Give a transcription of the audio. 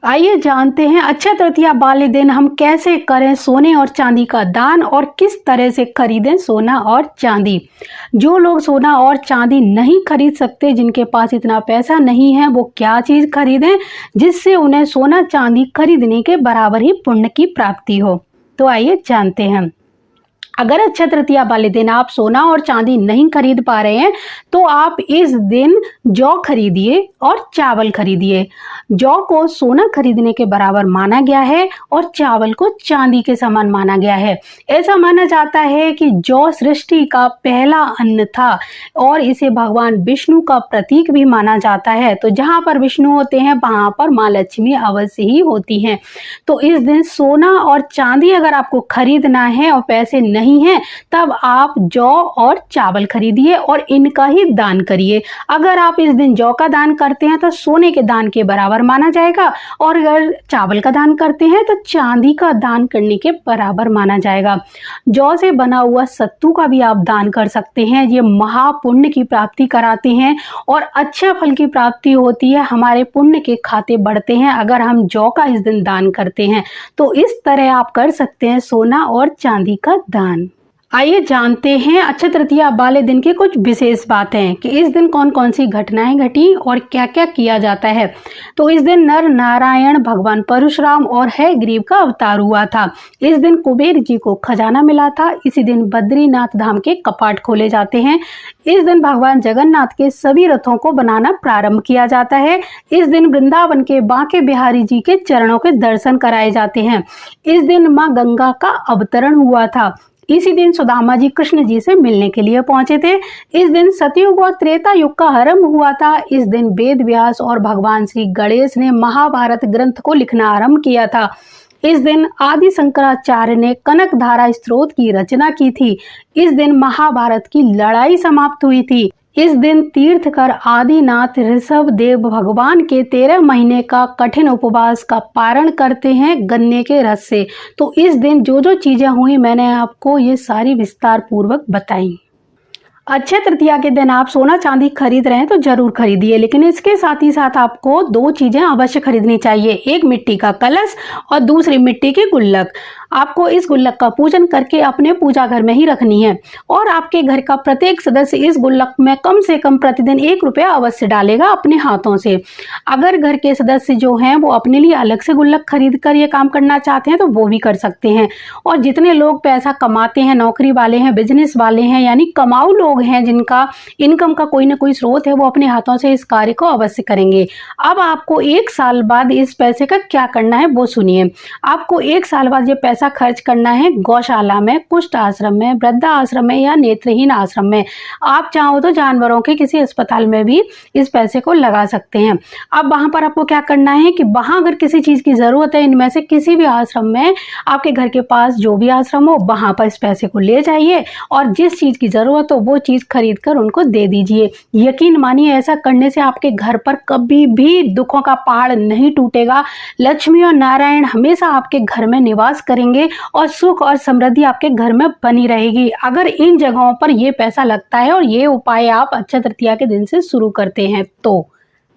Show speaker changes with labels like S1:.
S1: आइए जानते हैं अक्षय तृतीया वाले दिन हम कैसे करें सोने और चांदी का दान और किस तरह से खरीदें सोना और चांदी। जो लोग सोना और चांदी नहीं खरीद सकते, जिनके पास इतना पैसा नहीं है, वो क्या चीज खरीदें जिससे उन्हें सोना चांदी खरीदने के बराबर ही पुण्य की प्राप्ति हो। तो आइए जानते हैं। अगर अक्षय तृतीया वाले दिन आप सोना और चांदी नहीं खरीद पा रहे हैं तो आप इस दिन जौ खरीदिए और चावल खरीदिए। जौ को सोना खरीदने के बराबर माना गया है और चावल को चांदी के समान माना गया है। ऐसा माना जाता है कि जौ सृष्टि का पहला अन्न था और इसे भगवान विष्णु का प्रतीक भी माना जाता है। तो जहां पर विष्णु होते हैं वहां पर माँ लक्ष्मी अवश्य ही होती हैं। तो इस दिन सोना और चांदी अगर आपको खरीदना है और पैसे नहीं है तब आप जौ और चावल खरीदिए और इनका ही दान करिए। अगर आप इस दिन जौ का दान करते हैं तो सोने के दान के बराबर माना जाएगा और अगर चावल का दान करते हैं तो चांदी का दान करने के बराबर माना जाएगा। जौ से बना हुआ सत्तू का भी आप दान कर सकते हैं। ये महापुण्य की प्राप्ति कराते हैं और अच्छे फल की प्राप्ति होती है। हमारे पुण्य के खाते बढ़ते हैं अगर हम जौ का इस दिन दान करते हैं। तो इस तरह आप कर सकते हैं सोना और चांदी का दान। आइए जानते हैं अक्षय तृतीया वाले दिन की कुछ विशेष बातें कि इस दिन कौन कौन सी घटनाएं घटी और क्या क्या किया जाता है। तो इस दिन नर नारायण भगवान परशुराम और हयग्रीव का अवतार हुआ था। इस दिन कुबेर जी को खजाना मिला था। इसी दिन बद्रीनाथ धाम के कपाट खोले जाते हैं। इस दिन भगवान जगन्नाथ के सभी रथों को बनाना प्रारंभ किया जाता है। इस दिन वृंदावन के बांके बिहारी जी के चरणों के दर्शन कराए जाते हैं। इस दिन माँ गंगा का अवतरण हुआ था। इसी दिन सुदामा जी कृष्ण जी से मिलने के लिए पहुंचे थे। इस दिन सतयुग और त्रेता युग का आरंभ हुआ था। इस दिन वेद व्यास और भगवान श्री गणेश ने महाभारत ग्रंथ को लिखना आरंभ किया था। इस दिन आदि शंकराचार्य ने कनक धारा स्त्रोत की रचना की थी। इस दिन महाभारत की लड़ाई समाप्त हुई थी। इस दिन तीर्थकर आदिनाथ ऋषभ देव भगवान के 13 महीने का कठिन उपवास का पारण करते हैं गन्ने के रस से। तो इस दिन जो जो चीजें हुई मैंने आपको ये सारी विस्तार पूर्वक बताई। अक्षय तृतीया के दिन आप सोना चांदी खरीद रहे हैं तो जरूर खरीदिए, लेकिन इसके साथ ही साथ आपको 2 चीजें अवश्य खरीदनी चाहिए। एक मिट्टी का कलश और दूसरी मिट्टी की गुल्लक। आपको इस गुल्लक का पूजन करके अपने पूजा घर में ही रखनी है और आपके घर का प्रत्येक सदस्य इस गुल्लक में कम से कम प्रतिदिन 1 रुपया अवश्य डालेगा अपने हाथों से। अगर घर के सदस्य जो हैं वो अपने लिए अलग से गुल्लक खरीद कर ये काम करना चाहते हैं तो वो भी कर सकते हैं। और जितने लोग पैसा कमाते हैं, नौकरी वाले हैं, बिजनेस वाले हैं, यानी कमाऊ लोग हैं जिनका इनकम का कोई ना कोई स्रोत है, वो अपने हाथों से इस कार्य को अवश्य करेंगे। अब आपको 1 साल बाद इस पैसे का क्या करना है वो सुनिए। आपको 1 साल बाद ये पैसा खर्च करना है गौशाला में, कुष्ठ आश्रम में, वृद्धा आश्रम में या नेत्रहीन आश्रम में। आप चाहो तो जानवरों के किसी अस्पताल में भी इस पैसे को लगा सकते हैं। अब वहां पर आपको क्या करना है कि वहां अगर किसी चीज की जरूरत है, इनमें से किसी भी आश्रम में, आपके घर के पास जो भी आश्रम हो वहां पर इस पैसे को ले जाइए और जिस चीज की जरूरत हो वो चीज खरीद कर उनको दे दीजिए। यकीन मानिए ऐसा करने से आपके घर पर कभी भी दुखों का पहाड़ नहीं टूटेगा। लक्ष्मी और नारायण हमेशा आपके घर में निवास करेंगे और सुख और समृद्धि आपके घर में बनी रहेगी अगर इन जगहों पर ये पैसा लगता है और ये उपाय आप अक्षय तृतीया के दिन से शुरू करते हैं तो।